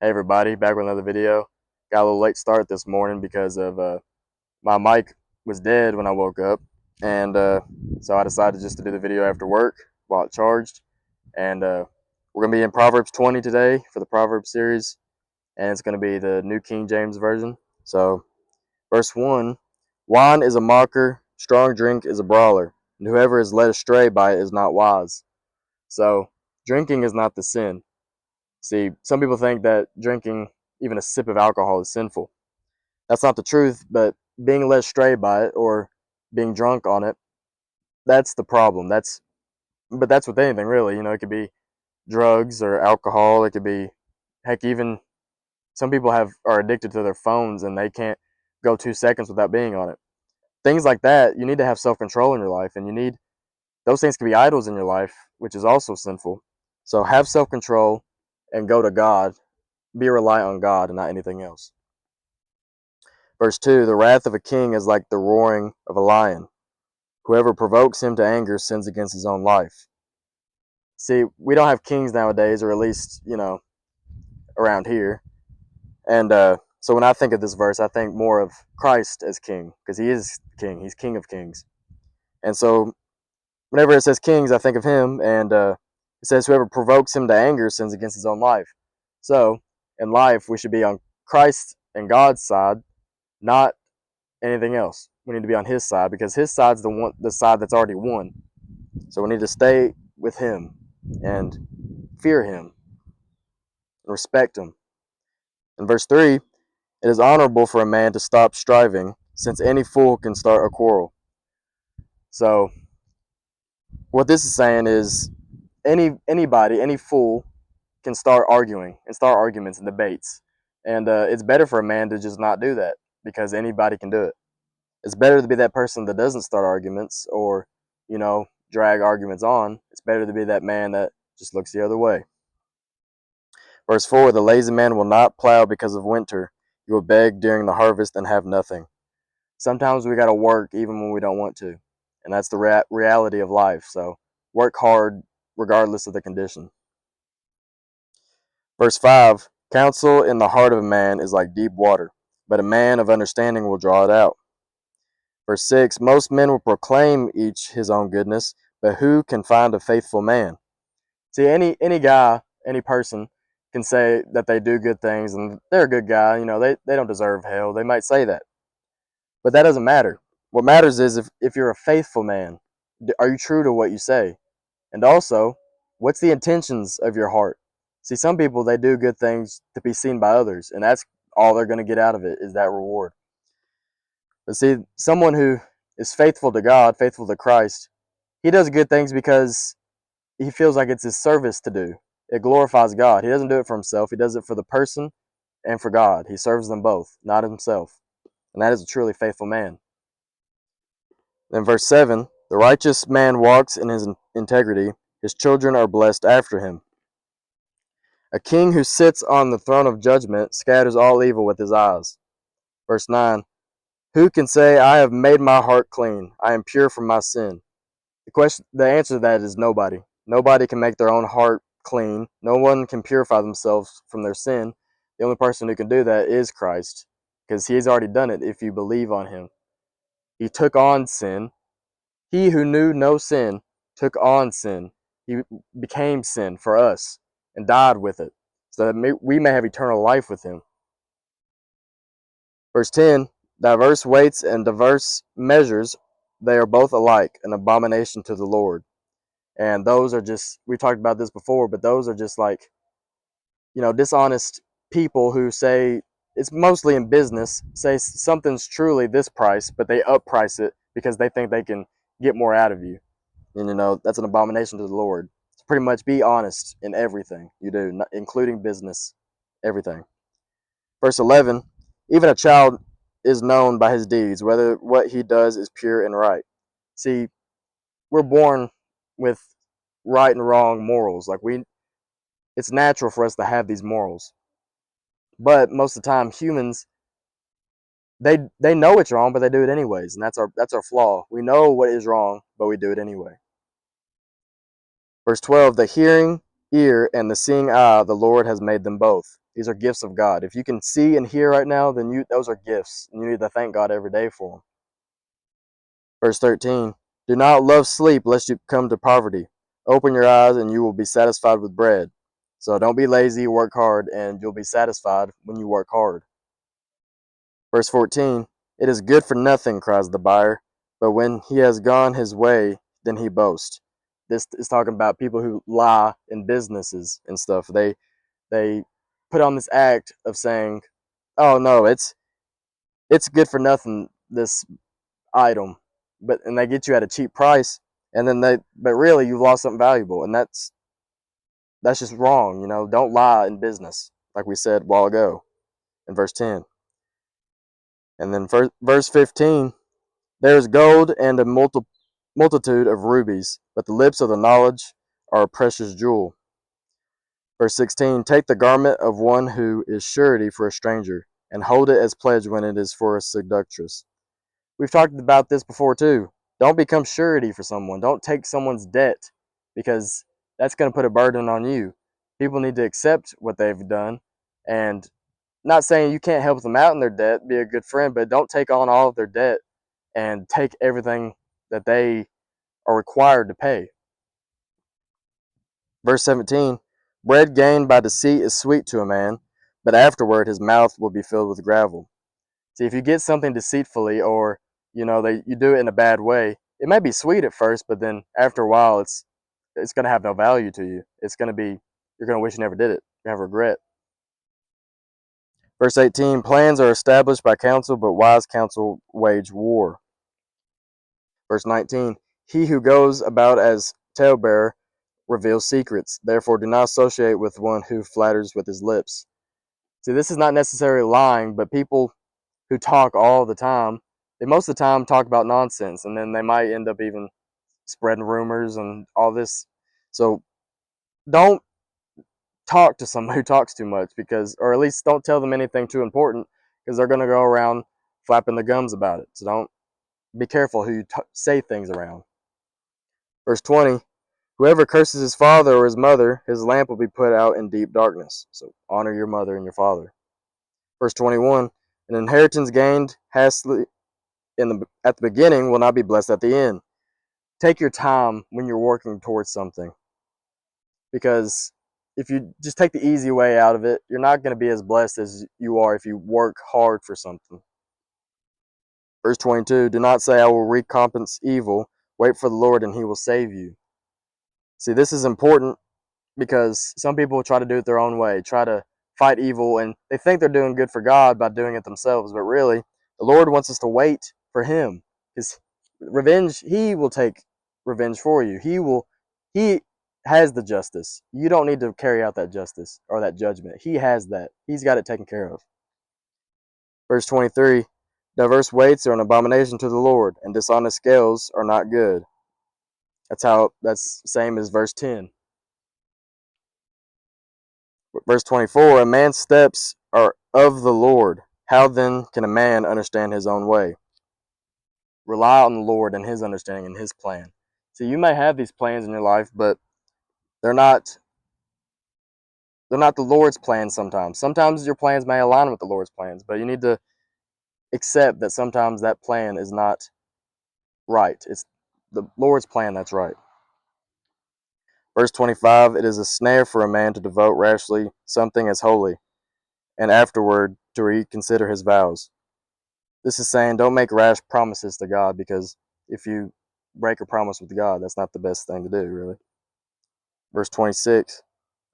Hey everybody, back with another video. Got a little late start this morning because of my mic was dead when I woke up, and so I decided just to do the video after work while it charged. And we're gonna be in Proverbs 20 today for the Proverbs series, and it's gonna be the New King James Version. So, verse 1: Wine is a mocker, strong drink is a brawler, and whoever is led astray by it is not wise. So, drinking is not the sin. See, some people think that drinking even a sip of alcohol is sinful. That's not the truth, but being led astray by it or being drunk on it, that's the problem. But that's with anything really. It could be drugs or alcohol. It could be, heck, even some people are addicted to their phones and they can't go 2 seconds without being on it. Things like that, you need to have self-control in your life, and those things can be idols in your life, which is also sinful. So have self-control and go to God. Be reliant on God and not anything else. Verse 2: The wrath of a king is like the roaring of a lion. Whoever provokes him to anger sins against his own life. See, we don't have kings nowadays, or at least, around here. And so when I think of this verse, I think more of Christ as king, because he is king. He's king of kings. And so whenever it says kings, I think of him. And it says whoever provokes him to anger sins against his own life. So in life, we should be on Christ and God's side, not anything else. We need to be on his side, because his side's the side that's already won. So we need to stay with him and fear him and respect him. In verse 3, it is honorable for a man to stop striving, since any fool can start a quarrel. So what this is saying is any fool can start arguing and start arguments and debates. And it's better for a man to just not do that, because anybody can do it. It's better to be that person that doesn't start arguments or, drag arguments on. It's better to be that man that just looks the other way. Verse 4: The lazy man will not plow because of winter. He will beg during the harvest and have nothing. Sometimes we got to work even when we don't want to. And that's the reality of life. So work hard regardless of the condition. Verse 5: Counsel in the heart of a man is like deep water, but a man of understanding will draw it out. Verse 6: Most men will proclaim each his own goodness, but who can find a faithful man? See, any guy, any person can say that they do good things and they're a good guy. They don't deserve hell. They might say that. But that doesn't matter. What matters is if you're a faithful man, are you true to what you say? And also, what's the intentions of your heart? See, some people, they do good things to be seen by others, and that's all they're going to get out of it, is that reward. But see, someone who is faithful to God, faithful to Christ, he does good things because he feels like it's his service to do. It glorifies God. He doesn't do it for himself. He does it for the person and for God. He serves them both, not himself. And that is a truly faithful man. Then verse 7, the righteous man walks in his integrity. His children are blessed after him. A king who sits on the throne of judgment scatters all evil with his eyes. Verse 9, who can say, I have made my heart clean. I am pure from my sin. The answer to that is nobody. Nobody can make their own heart clean. No one can purify themselves from their sin. The only person who can do that is Christ, because he's already done it if you believe on him. He took on sin. He who knew no sin took on sin. He became sin for us and died with it, so that we may have eternal life with him. Verse 10, diverse weights and diverse measures, they are both alike, an abomination to the Lord. And those are just, we talked about this before, but those are just like, dishonest people who say, it's mostly in business, say something's truly this price, but they upprice it because they think they can get more out of you. And that's an abomination to the Lord. So pretty much be honest in everything you do, including business, everything. Verse 11, even a child is known by his deeds, whether what he does is pure and right. See, we're born with right and wrong morals. It's natural for us to have these morals. But most of the time, humans, they know it's wrong, but they do it anyways, and that's our flaw. We know what is wrong, but we do it anyway. Verse 12, the hearing ear and the seeing eye, the Lord has made them both. These are gifts of God. If you can see and hear right now, then those are gifts, and you need to thank God every day for them. Verse 13, do not love sleep lest you come to poverty. Open your eyes and you will be satisfied with bread. So don't be lazy, work hard, and you'll be satisfied when you work hard. Verse 14, it is good for nothing, cries the buyer, but when he has gone his way, then he boasts. This is talking about people who lie in businesses and stuff. They put on this act of saying, oh no, it's good for nothing, this item, and they get you at a cheap price, and then but really you've lost something valuable, and that's just wrong. Don't lie in business, like we said a while ago in verse 10. And then verse 15, there is gold and a multitude of rubies, but the lips of the knowledge are a precious jewel. Verse 16, take the garment of one who is surety for a stranger, and hold it as pledge when it is for a seductress. We've talked about this before too. Don't become surety for someone. Don't take someone's debt, because that's going to put a burden on you. People need to accept what they've done, and not saying you can't help them out in their debt, be a good friend, but don't take on all of their debt and take everything that they are required to pay. Verse 17, bread gained by deceit is sweet to a man, but afterward his mouth will be filled with gravel. See, if you get something deceitfully, or you do it in a bad way, it may be sweet at first, but then after a while, it's going to have no value to you. It's going to be, you're going to wish you never did it. You have regret. Verse 18, plans are established by counsel, but wise counsel wage war. Verse 19, he who goes about as talebearer reveals secrets. Therefore, do not associate with one who flatters with his lips. See, this is not necessarily lying, but people who talk all the time, they most of the time talk about nonsense, and then they might end up even spreading rumors and all this. So don't talk to somebody who talks too much, or at least don't tell them anything too important, because they're going to go around flapping their gums about it. So don't be careful who you say things around. Verse 20, whoever curses his father or his mother, his lamp will be put out in deep darkness. So honor your mother and your father. Verse 21, an inheritance gained hastily at the beginning will not be blessed at the end. Take your time when you're working towards something, because if you just take the easy way out of it, you're not going to be as blessed as you are if you work hard for something. Verse 22, do not say, I will recompense evil. Wait for the Lord and he will save you. See, this is important, because some people try to do it their own way, try to fight evil, and they think they're doing good for God by doing it themselves, but really, the Lord wants us to wait for him, because revenge, he will take revenge for you. He has the justice. You don't need to carry out that justice or that judgment. He has that. He's got it taken care of. Verse 23, diverse weights are an abomination to the Lord, and dishonest scales are not good. That's same as verse 10. Verse 24, a man's steps are of the Lord. How then can a man understand his own way? Rely on the Lord and his understanding and his plan. So you may have these plans in your life, but they're not the Lord's plans sometimes. Sometimes your plans may align with the Lord's plans, but you need to accept that sometimes that plan is not right. It's the Lord's plan that's right. Verse 25, it is a snare for a man to devote rashly something as holy, and afterward to reconsider his vows. This is saying don't make rash promises to God, because if you break a promise with God, that's not the best thing to do, really. Verse 26,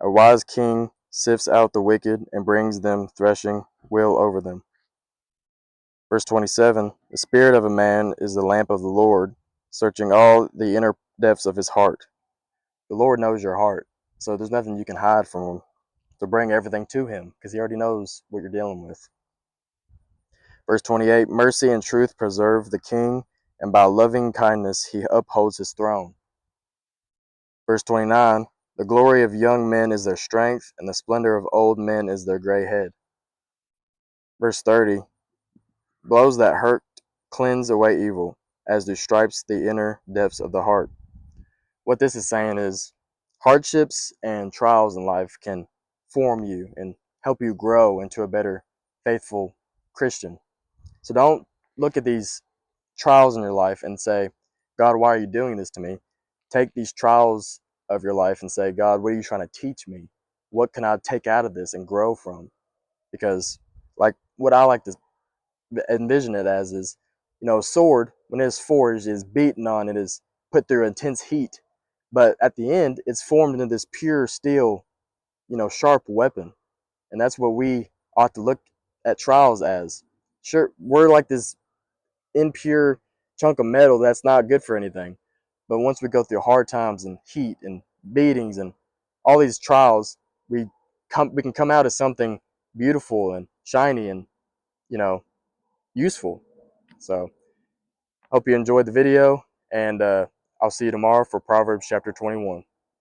a wise king sifts out the wicked and brings them threshing wheel over them. Verse 27, the spirit of a man is the lamp of the Lord, searching all the inner depths of his heart. The Lord knows your heart, so there's nothing you can hide from him. So bring everything to him, because he already knows what you're dealing with. Verse 28, mercy and truth preserve the king, and by loving kindness he upholds his throne. Verse 29, the glory of young men is their strength, and the splendor of old men is their gray head. Verse 30, blows that hurt cleanse away evil, as do stripes the inner depths of the heart. What this is saying is hardships and trials in life can form you and help you grow into a better, faithful Christian. So don't look at these trials in your life and say, God, why are you doing this to me? Take these trials of your life and say, God, what are you trying to teach me? What can I take out of this and grow from? Because, like, what I like to envision it as is, a sword, when it is forged, is beaten on, it is put through intense heat. But at the end, it's formed into this pure steel, sharp weapon. And that's what we ought to look at trials as. Sure, we're like this impure chunk of metal that's not good for anything. But once we go through hard times and heat and beatings and all these trials, we can come out as something beautiful and shiny and, you know, useful. So hope you enjoyed the video, and I'll see you tomorrow for Proverbs chapter 21.